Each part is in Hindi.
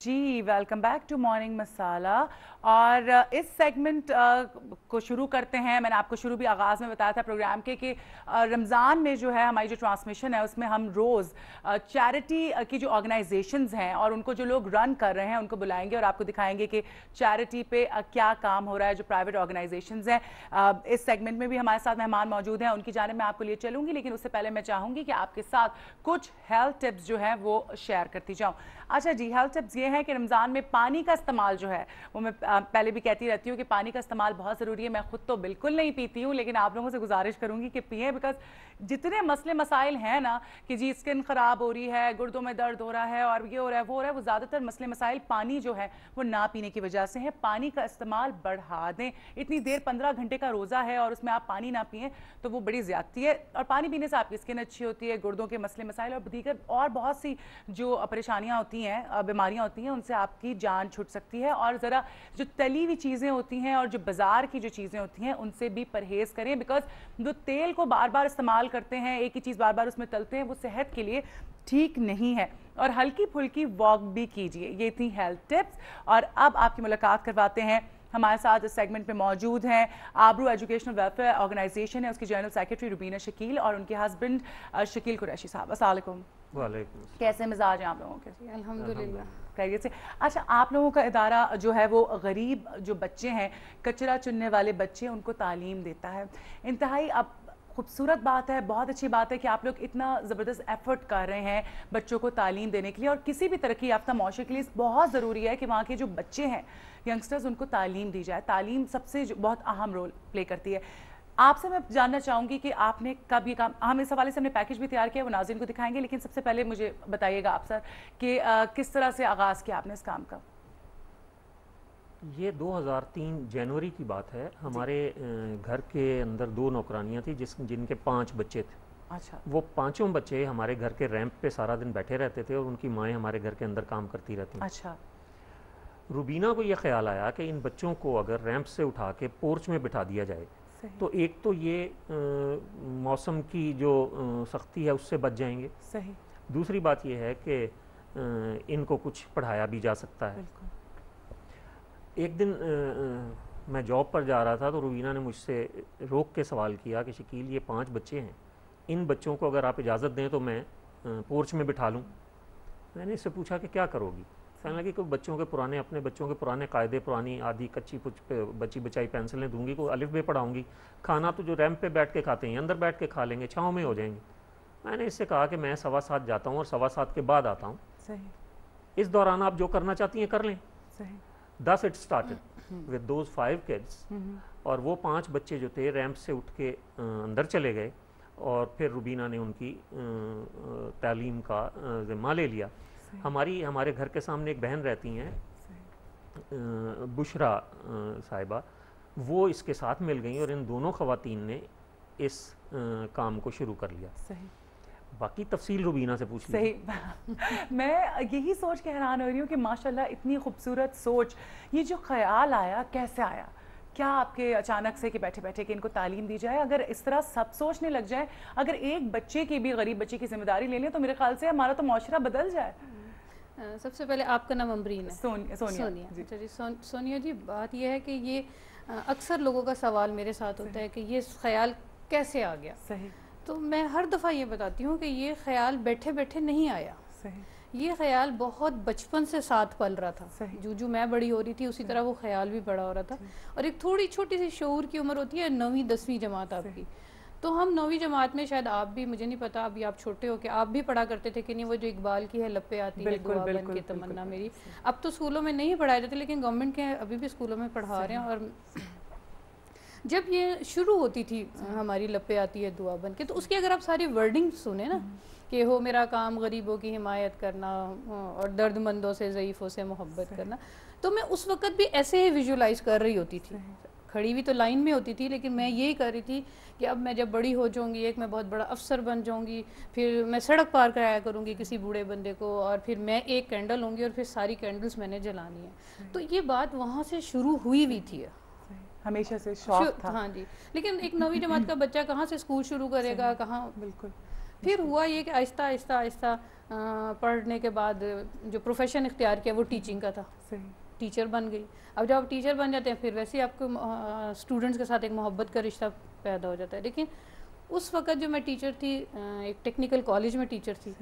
Ji, welcome back to morning masala. और इस सेगमेंट को शुरू करते हैं। मैंने आपको शुरू भी आगाज़ में बताया था प्रोग्राम के कि रमज़ान में जो है हमारी जो ट्रांसमिशन है उसमें हम रोज़ चैरिटी की जो ऑर्गेनाइजेशंस हैं और उनको जो लोग रन कर रहे हैं उनको बुलाएंगे और आपको दिखाएंगे कि चैरिटी पे क्या काम हो रहा है। जो प्राइवेट ऑर्गेनाइजेशंस हैं, इस सेगमेंट में भी हमारे साथ मेहमान मौजूद हैं, उनकी जानिब मैं आपको लिए चलूँगी, लेकिन उससे पहले मैं चाहूँगी कि आपके साथ कुछ हेल्थ टिप्स जो हैं वो शेयर करती जाऊँ। अच्छा जी, हेल्थ टिप्स ये हैं कि रमज़ान में पानी का इस्तेमाल जो है वो मैं पहले भी कहती रहती हूँ कि पानी का इस्तेमाल बहुत ज़रूरी है। मैं खुद तो बिल्कुल नहीं पीती हूँ, लेकिन आप लोगों से गुजारिश करूँगी कि पिएँ, बिकॉज जितने मसले मसाइल हैं ना कि जी स्किन ख़राब हो रही है, गुर्दों में दर्द हो रहा है और ये हो रहा है वो हो रहा है, वो ज़्यादातर मसले मसाइल पानी जो है वो ना पीने की वजह से है। पानी का इस्तेमाल बढ़ा दें। इतनी देर 15 घंटे का रोज़ा है और उसमें आप पानी ना पिएँ तो वो बड़ी ज़्यादती है। और पानी पीने से आपकी स्किन अच्छी होती है, गुर्दों के मसले मसाइल और दीगर और बहुत सी जो परेशानियाँ होती हैं, बीमारियाँ होती हैं, उनसे आपकी जान छूट सकती है। और ज़रा जो तली हुई चीज़ें होती हैं और जो बाज़ार की जो चीज़ें होती हैं उनसे भी परहेज़ करें, बिकॉज जो तेल को बार बार इस्तेमाल करते हैं, एक ही चीज़ बार बार उसमें तलते हैं, वो सेहत के लिए ठीक नहीं है। और हल्की फुल्की वॉक भी कीजिए। ये थी हेल्थ टिप्स। और अब आपकी मुलाकात करवाते हैं। हमारे साथ इस सेगमेंट में मौजूद हैं आबरू एजुकेशनल वेलफेयर ऑर्गेनाइजेशन है, उसकी जनरल सेक्रेटरी रुबीना शकील और उनके हस्बैंड शकील कुरैशी साहब। अस्सलाम वालेकुम। वालेकुम। कैसे मिजाज हैं आप लोगों के? अल्हम्दुलिल्लाह खैरियत से। अच्छा, आप लोगों का इदारा जो है वो गरीब जो बच्चे हैं, कचरा चुनने वाले बच्चे, उनको तालीम देता है। इंतहाई अब खूबसूरत बात है, बहुत अच्छी बात है कि आप लोग इतना ज़बरदस्त एफर्ट कर रहे हैं बच्चों को तालीम देने के लिए। और किसी भी तरक्की याफ्ता माशरे के लिए बहुत ज़रूरी है कि वहाँ के जो बच्चे हैं, यंगस्टर्स, उनको तालीम दी जाए। तालीम सबसे बहुत अहम रोल प्ले करती है। आपसे मैं जानना चाहूँगी कि आपने कब ये काम, हम इस हवाले से हमने पैकेज भी तैयार किया, वो नाज़रीन को दिखाएंगे, लेकिन सबसे पहले मुझे बताइएगा आप सर कि किस तरह से आगाज़ किया आपने इस काम का? ये 2003 जनवरी की बात है। हमारे घर के अंदर 2 नौकरानियाँ थी जिनके 5 बच्चे थे। अच्छा। वो पांचों बच्चे हमारे घर के रैंप पे सारा दिन बैठे रहते थे और उनकी माएँ हमारे घर के अंदर काम करती रहती। अच्छा। रुबीना को ये ख्याल आया कि इन बच्चों को अगर रैंप से उठा के पोर्च में बिठा दिया जाए तो एक तो ये मौसम की जो सख्ती है उससे बच जाएंगे। सही। दूसरी बात ये है कि इनको कुछ पढ़ाया भी जा सकता है। एक दिन मैं जॉब पर जा रहा था तो रुबीना ने मुझसे रोक के सवाल किया कि शकील, ये 5 बच्चे हैं, इन बच्चों को अगर आप इजाज़त दें तो मैं पोर्च में बिठा लूँ। मैंने इससे पूछा कि क्या करोगी? कहने लगी कि बच्चों के पुराने, अपने बच्चों के पुराने कायदे, पुरानी आधी कच्ची बची बचाई पेंसिलें दूंगी, को अलिफ बे पढ़ाऊंगी। खाना तो जो रैंप पे बैठ के खाते हैं अंदर बैठ के खा लेंगे, छाँव में हो जाएंगे। मैंने इससे कहा कि मैं 7:15 जाता हूँ और 7:15 के बाद आता हूँ। इस दौरान आप जो करना चाहती हैं कर लें। Thus it started with those 5 kids। और वो 5 बच्चे जो थे रैंप से उठ के अंदर चले गए और फिर रुबीना ने उनकी तालीम का ज़िम्मा ले लिया। हमारे घर के सामने एक बहन रहती हैं, बुशरा साहिबा, वो इसके साथ मिल गई और इन दोनों ख़वातीन ने इस काम को शुरू कर लिया। सही। बाकी तफसील रुबीना से पूछ लीजिए। सही। मैं यही सोच के हैरान हो रही हूँ कि माशाल्लाह इतनी खूबसूरत सोच, ये जो ख्याल आया कैसे आया? क्या आपके अचानक से कि बैठे बैठे कि इनको तालीम दी जाए? अगर इस तरह सब सोचने लग जाए, अगर एक बच्चे की भी, गरीब बच्चे की जिम्मेदारी ले लें, तो मेरे ख्याल से हमारा तो माशरा बदल जाए। सबसे पहले आपका नाम अमरीन है? सोनिया जी। अच्छा जी, सोनिया जी, बात यह है कि ये अक्सर लोगों का सवाल मेरे साथ होता है कि ये ख्याल कैसे आ गया। सही। तो मैं हर दफ़ा ये बताती हूँ कि ये ख्याल बैठे बैठे नहीं आया। सही। ये ख्याल बहुत बचपन से साथ पल रहा था। जो मैं बड़ी हो रही थी उसी तरह वो ख्याल भी बड़ा हो रहा था। और एक थोड़ी छोटी सी शऊर की उम्र होती है 9वीं 10वीं जमात आपकी, तो हम 9वीं जमात में, शायद आप भी, मुझे नहीं पता, अभी आप छोटे हो कि आप भी पढ़ा करते थे कि नहीं, वो जो इकबाल की है लपे आती है दुआ बन के तमन्ना मेरी। अब तो स्कूलों में नहीं पढ़ाए जाते, लेकिन गवर्नमेंट के अभी भी स्कूलों में पढ़ा रहे हैं। और जब ये शुरू होती थी हमारी लपे आती है दुआ बन के, तो उसकी अगर आप सारी वर्डिंग सुने ना कि हो मेरा काम गरीबों की हिमायत करना और दर्दमंदों से, ज़ईफ़ों से मोहब्बत करना, तो मैं उस वक़्त भी ऐसे ही विजुलाइज कर रही होती थी। खड़ी भी तो लाइन में होती थी, लेकिन मैं यही कर रही थी कि अब मैं जब बड़ी हो जाऊंगी, एक मैं बहुत बड़ा अफसर बन जाऊंगी, फिर मैं सड़क पार कराया करूंगी किसी बूढ़े बंदे को, और फिर मैं एक कैंडल होंगी और फिर सारी कैंडल्स मैंने जलानी है। तो ये बात वहाँ से शुरू हुई भी थी, हमेशा से शौक था। हाँ जी। लेकिन एक 9वीं जमात का बच्चा कहाँ से स्कूल शुरू करेगा, कहाँ? बिल्कुल। फिर हुआ ये कि आहिस्ता आहिस्ता आहिस्ता पढ़ने के बाद जो प्रोफेशन इख्तियार किया वो टीचिंग का था। टीचर बन गई। अब जब आप टीचर बन जाते हैं फिर वैसे ही आपको स्टूडेंट्स के साथ एक मोहब्बत का रिश्ता पैदा हो जाता है। लेकिन उस वक्त जो मैं टीचर थी, एक टेक्निकल कॉलेज में टीचर थी,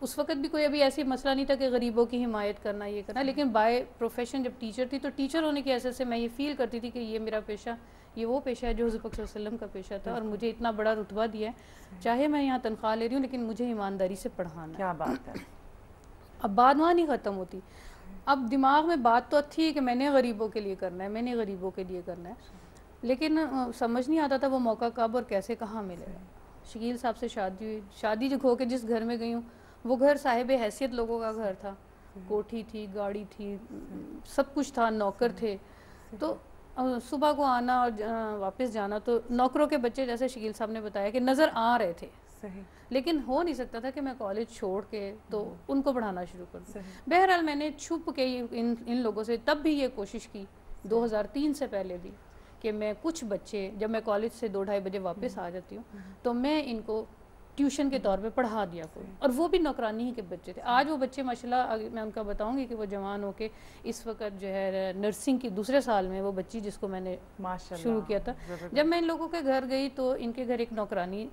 उस वक्त भी कोई अभी ऐसी मसला नहीं था कि गरीबों की हिमायत करना ये करना। लेकिन बाय प्रोफेशन जब टीचर थी तो टीचर होने की हैसियत से मैं ये फील करती थी कि ये मेरा पेशा, ये वो पेशा है जो हुज़ूर पाक सल्लल्लाहु अलैहि वसल्लम का पेशा था, और मुझे इतना बड़ा रुतबा दिया है, चाहे मैं यहाँ तनख्वाह ले रही हूँ लेकिन मुझे ईमानदारी से पढ़ाना। क्या बात है। अब बात वहाँ नहीं ख़त्म होती। अब दिमाग में बात तो थी कि मैंने गरीबों के लिए करना है, मैंने गरीबों के लिए करना है, लेकिन समझ नहीं आता था वो मौका कब और कैसे कहाँ मिलेगा। शकील साहब से शादी हुई। शादी जो हो के जिस घर में गई हूँ वो घर साहिब हैसियत लोगों का घर था। कोठी थी, गाड़ी थी, सब कुछ था, नौकर थे। तो सुबह को आना और वापस जाना, तो नौकरों के बच्चे जैसे शकील साहब ने बताया कि नज़र आ रहे थे, लेकिन हो नहीं सकता था कि मैं कॉलेज छोड़ के तो उनको पढ़ाना शुरू कर दूँ। बहरहाल मैंने छुप के इन लोगों से तब भी ये कोशिश की 2003 से पहले भी कि मैं कुछ बच्चे, जब मैं कॉलेज से 2-2:30 बजे वापस आ जाती हूँ तो मैं इनको ट्यूशन के तौर पे पढ़ा दिया कोई, और वो भी नौकरानी ही के बच्चे थे। आज वो बच्चे माशाल्लाह मैं उनका बताऊंगी कि वो जवान होके इस वक्त जो है नर्सिंग की दूसरे साल में, वो बच्ची जिसको मैंने शुरू किया था, जब मैं इन लोगों के घर गई तो इनके घर एक नौकरानी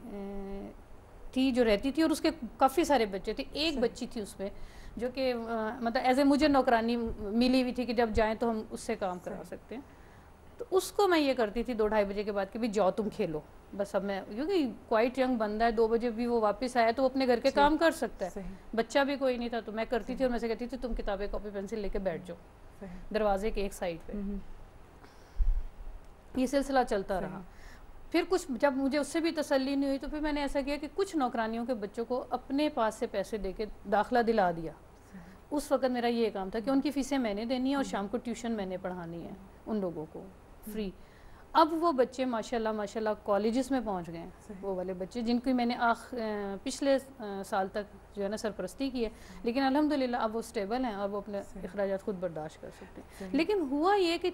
थी जो रहती थी और उसके काफ़ी सारे बच्चे थे। एक बच्ची थी उसमें जो कि मतलब एज ए मुझे नौकरानी मिली हुई थी कि जब जाएँ तो हम उससे काम करा सकते हैं। तो उसको मैं ये करती थी 2-2:30 बजे के बाद कि भी जाओ तुम खेलो, बस अब मैं, क्योंकि क्वाइट यंग बंदा है, 2 बजे भी वो वापस आया तो वो अपने घर के काम कर सकता है, बच्चा भी कोई नहीं था। तो मैं करती थी और मैं से कहती थी तुम किताबें कॉपी पेंसिल लेके बैठ जाओ दरवाजे के एक साइड पे। ये सिलसिला चलता रहा। फिर कुछ जब मुझे उससे भी तसल्ली नहीं हुई तो फिर मैंने ऐसा किया कि कुछ नौकरानियों के बच्चों को अपने पास से पैसे दे के दाखिला दिला दिया। उस वक्त मेरा ये काम था कि उनकी फ़ीसें मैंने देनी है और शाम को ट्यूशन मैंने पढ़ानी है उन लोगों को फ्री। अब वो बच्चे माशाल्लाह माशाल्लाह कॉलेजेस में पहुंच गए हैं, वो वाले बच्चे जिनकी मैंने पिछले साल तक जो है ना सरपरस्ती की है, लेकिन अल्हम्दुलिल्लाह अब वो स्टेबल हैं और वो अपने अखराजात खुद बर्दाश्त कर सकते हैं। लेकिन हुआ ये कि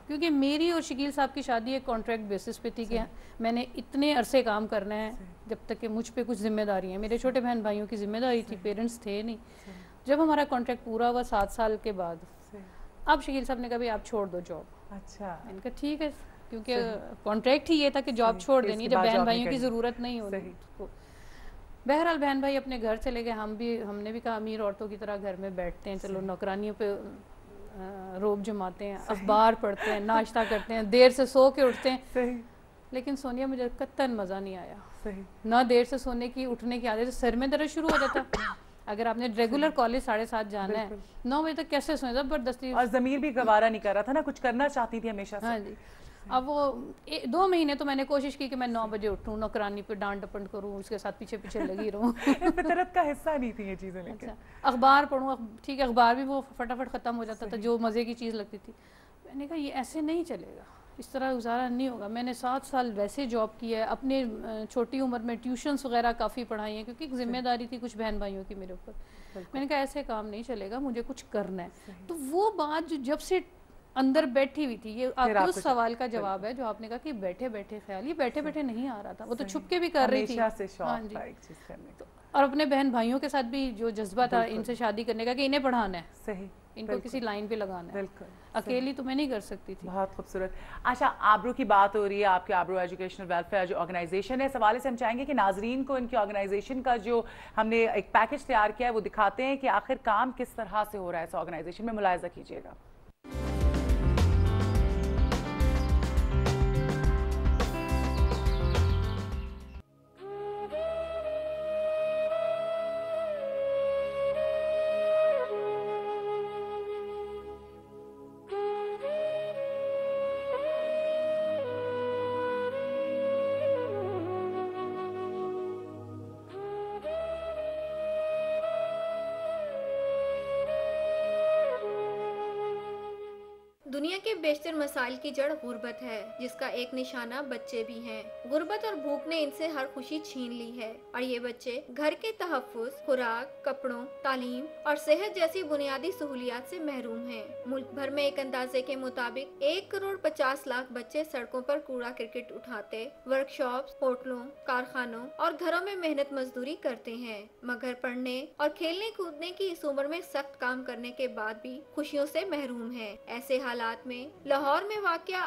क्योंकि मेरी और शकील साहब की शादी एक कॉन्ट्रैक्ट बेसिस पे थी कि मैंने इतने अरसे काम करना है जब तक कि मुझ पे कुछ जिम्मेदारी है, मेरे छोटे बहन भाइयों की जिम्मेदारी थी, पेरेंट्स थे नहीं। जब हमारा कॉन्ट्रैक्ट पूरा हुआ 7 साल के बाद, अब शकील साहब ने कहा भाई आप छोड़ दो जॉब। अच्छा, मैंने कहा ठीक है, क्योंकि कॉन्ट्रैक्ट ही ये था कि जॉब छोड़ देनी जब बहन भाइयों की ज़रूरत नहीं होती। बहरहाल बहन भाई अपने घर चले गए, हमने भी कहा अमीर औरतों की तरह घर में बैठते हैं, चलो नौकरानियों पे रोब जमाते हैं, अखबार पढ़ते हैं, नाश्ता करते हैं, देर से सो के उठते हैं। लेकिन सोनिया मुझे कत्तन मज़ा नहीं आया। ना देर से सोने की, उठने की आदत, सर में दर्द शुरू हो जाता। अगर आपने रेगुलर कॉलेज 7:30 जाना है, 9 बजे तक कैसे सोए, जबरदस्ती। और ज़मीर भी गवारा नहीं कर रहा था ना, कुछ करना चाहती थी हमेशा से। हाँ जी। अब वो 2 महीने तो मैंने कोशिश की कि मैं 9 बजे उठूँ, नौकरानी पे डांट डपट करूँ, उसके साथ पीछे पीछे लगी रहूँ। फितरत का हिस्सा नहीं थी ये चीज़ें। लेकिन अच्छा, अखबार पढ़ूँ, ठीक है, अखबार भी वो फटाफट ख़त्म हो जाता था जो मज़े की चीज़ लगती थी। मैंने कहा ये ऐसे नहीं चलेगा, इस तरह गुजारा नहीं होगा। मैंने 7 साल वैसे जॉब की है, अपने छोटी उम्र में ट्यूशन्स वगैरह काफ़ी पढ़ाई हैं क्योंकि एक जिम्मेदारी थी कुछ बहन भाइयों की मेरे ऊपर। मैंने कहा ऐसे काम नहीं चलेगा, मुझे कुछ करना है। तो वो बात जो जब से अंदर बैठी हुई थी, ये आपके उस सवाल का जवाब है जो आपने कहा कि बैठे बैठे ख्याल, ये बैठे बैठे नहीं आ रहा था, वो तो छुप के भी कर रही थी। हाँ जी। तो और अपने बहन भाइयों के साथ भी जो जज्बा था इनसे शादी करने का कि इन्हें पढ़ाना है, सही, इनको किसी लाइन पे लगाना है, अकेली तो मैं नहीं कर सकती थी। बहुत खूबसूरत। अच्छा, आबरू की बात हो रही है, आपके आबरू एजुकेशनल वेलफेयर जो ऑर्गेनाइजेशन है, इस हवाले से हम चाहेंगे कि नाजरीन को इनकी ऑर्गेनाइजेशन का जो हमने एक पैकेज तैयार किया है वो दिखाते हैं कि आखिर काम किस तरह से हो रहा है इस ऑर्गेनाइजेशन में। मुलाहिजा कीजिएगा। दुनिया के बेशतर मसाइल की जड़ गुर्बत है, जिसका एक निशाना बच्चे भी हैं। गुर्बत और भूख ने इनसे हर खुशी छीन ली है और ये बच्चे घर के तहफ्फुज़, खुराक, कपड़ों, तालीम और सेहत जैसी बुनियादी सहूलियात से महरूम हैं। मुल्क भर में एक अंदाजे के मुताबिक 1,50,00,000 बच्चे सड़कों पर कूड़ा क्रिकेट उठाते, वर्कशॉप्स, होटलों, कारखानों और घरों में मेहनत मजदूरी करते हैं, मगर पढ़ने और खेलने कूदने की इस उम्र में सख्त काम करने के बाद भी खुशियों से महरूम हैं। ऐसे हालात में लाहौर में वाक़या